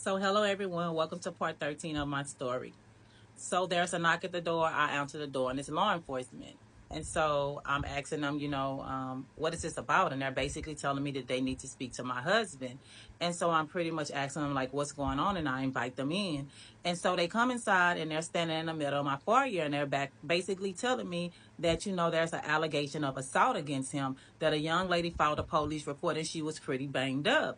So, hello everyone. Welcome to part 13 of my story. So, there's a knock at the door. I answer the door, and it's law enforcement. And so, I'm asking them, what is this about? And they're basically telling me that they need to speak to my husband. And so, I'm pretty much asking them, like, what's going on? And I invite them in. And so, they come inside and they're standing in the middle of my foyer and they're back basically telling me that, there's an allegation of assault against him, that a young lady filed a police report and she was pretty banged up.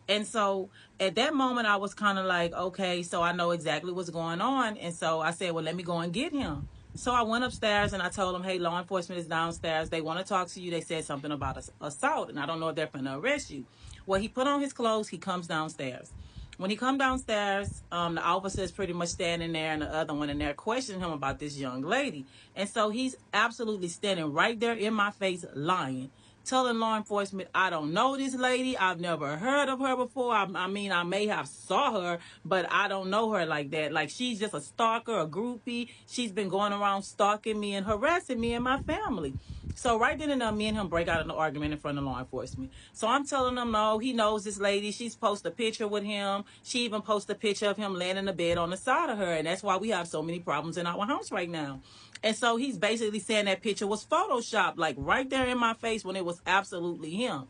And so at that moment, I was kind of like, okay, so I know exactly what's going on. And so I said, well, let me go and get him. So I went upstairs and I told them, hey, law enforcement is downstairs. They want to talk to you. They said something about assault, and I don't know if they're going to arrest you. Well, he put on his clothes. He comes downstairs. When he come downstairs, the officer is pretty much standing there and the other one, and they're questioning him about this young lady. And so he's absolutely standing right there in my face lying, telling law enforcement, I don't know this lady. I've never heard of her before. I mean, I may have saw her, but I don't know her like that. Like, she's just a stalker, a groupie. She's been going around stalking me and harassing me and my family. So right then and there, me and him break out in an argument in front of law enforcement. So I'm telling him, no, he knows this lady. She's posted a picture with him. She even posted a picture of him laying in the bed on the side of her. And that's why we have so many problems in our house right now. And so he's basically saying that picture was photoshopped, like right there in my face, when it was absolutely him.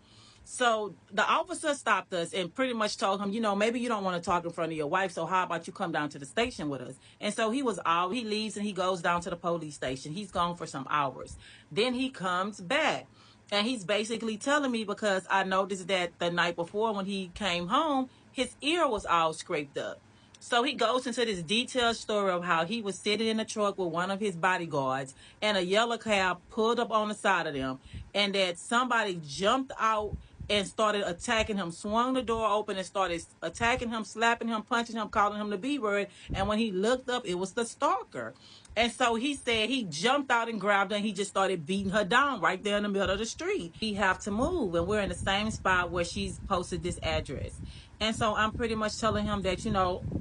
So the officer stopped us and pretty much told him, maybe you don't want to talk in front of your wife, so how about you come down to the station with us? And so he leaves and he goes down to the police station. He's gone for some hours. Then he comes back. And he's basically telling me, because I noticed that the night before when he came home, his ear was all scraped up. So he goes into this detailed story of how he was sitting in a truck with one of his bodyguards and a yellow cab pulled up on the side of them, and that somebody jumped out and started attacking him, swung the door open and started attacking him, slapping him, punching him, calling him the B word. And when he looked up, it was the stalker. And so he said he jumped out and grabbed her and he just started beating her down right there in the middle of the street. We have to move, and we're in the same spot where she's posted this address. And so I'm pretty much telling him that,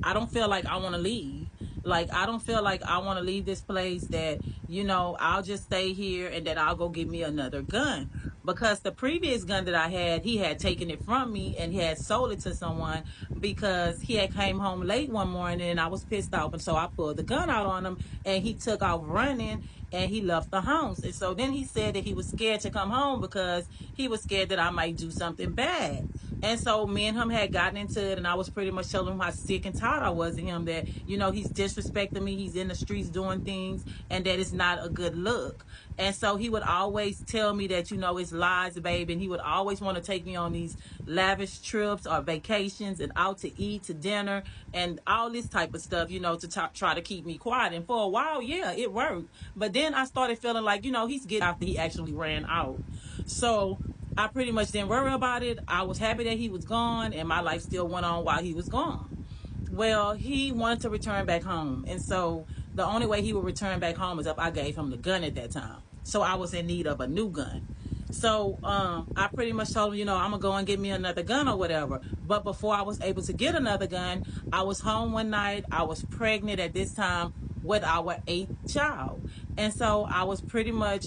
I don't feel like I want to leave. Like, I don't feel like I want to leave this place, that, I'll just stay here and that I'll go get me another gun. Because the previous gun that I had, he had taken it from me and he had sold it to someone because he had came home late one morning and I was pissed off. And so I pulled the gun out on him and he took off running and he left the house. And so then he said that he was scared to come home because he was scared that I might do something bad. And so me and him had gotten into it, and I was pretty much telling him how sick and tired I was of him, that, he's disrespecting me, he's in the streets doing things, and that it's not a good look. And so he would always tell me that, it's lies, babe, and he would always want to take me on these lavish trips or vacations and out to eat, to dinner, and all this type of stuff, to try to keep me quiet. And for a while, yeah, it worked. But then I started feeling like, he's getting after he actually ran out. So I pretty much didn't worry about it. I was happy that he was gone, and my life still went on while he was gone. Well, he wanted to return back home, and so the only way he would return back home is if I gave him the gun at that time. So I was in need of a new gun. So I pretty much told him, I'm gonna go and get me another gun or whatever. But before I was able to get another gun, I was home one night. I was pregnant at this time with our eighth child, and so I was pretty much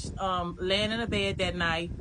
laying in a bed that night.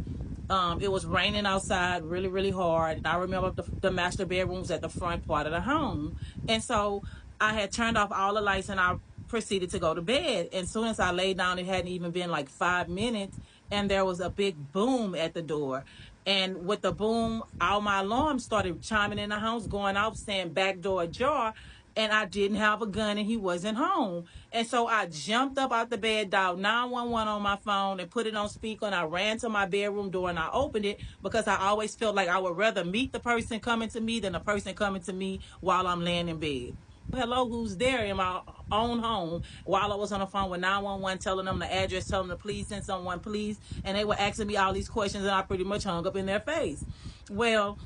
It was raining outside really, really hard. I remember the master bedrooms at the front part of the home. And so I had turned off all the lights and I proceeded to go to bed. And as soon as I laid down, it hadn't even been like 5 minutes. And there was a big boom at the door. And with the boom, all my alarms started chiming in the house, going off, saying back door ajar, and I didn't have a gun and he wasn't home. And so I jumped up out the bed, dialed 911 on my phone and put it on speaker, and I ran to my bedroom door and I opened it because I always felt like I would rather meet the person coming to me than the person coming to me while I'm laying in bed. Hello, who's there, in my own home, while I was on the phone with 911, telling them the address, telling them to please send someone, please. And they were asking me all these questions and I pretty much hung up in their face. Well,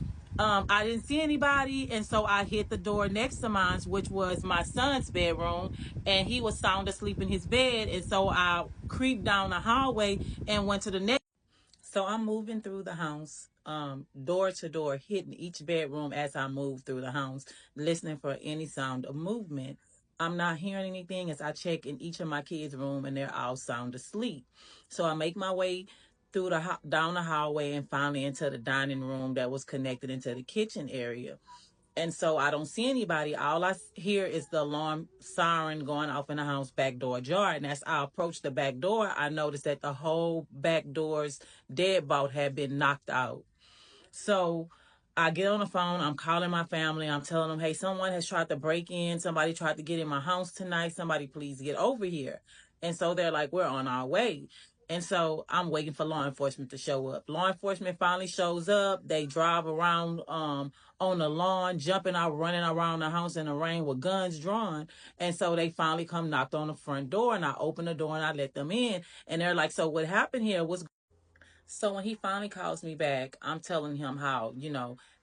I didn't see anybody, and so I hit the door next to mine, which was my son's bedroom, and he was sound asleep in his bed. And so I creeped down the hallway and went to the next. So I'm moving through the house, door to door, hitting each bedroom as I move through the house, listening for any sound of movement. I'm not hearing anything as I check in each of my kids' room, and they're all sound asleep. So I make my way through down the hallway and finally into the dining room that was connected into the kitchen area. And so I don't see anybody. All I hear is the alarm siren going off in the house, back door ajar. And as I approach the back door, I noticed that the whole back door's deadbolt had been knocked out. So I get on the phone. I'm calling my family. I'm telling them, hey, someone has tried to break in. Somebody tried to get in my house tonight. Somebody please get over here. And so they're like, we're on our way. And so I'm waiting for law enforcement to show up. Law enforcement finally shows up. They drive around on the lawn, jumping out, running around the house in the rain with guns drawn. And so they finally come knocked on the front door, and I open the door and I let them in. And they're like, so what happened here was. So when he finally calls me back, I'm telling him how,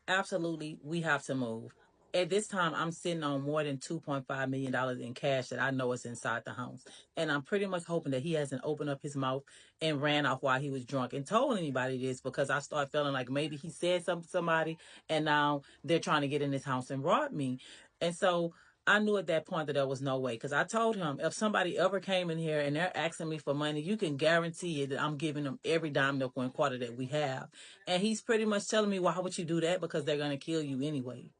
absolutely we have to move. At this time, I'm sitting on more than $2.5 million in cash that I know is inside the house. And I'm pretty much hoping that he hasn't opened up his mouth and ran off while he was drunk and told anybody this, because I start feeling like maybe he said something to somebody and now they're trying to get in his house and rob me. And so I knew at that point that there was no way, because I told him if somebody ever came in here and they're asking me for money, you can guarantee it that I'm giving them every dime, nickel, and quarter that we have. And he's pretty much telling me, why would you do that? Because they're going to kill you anyway.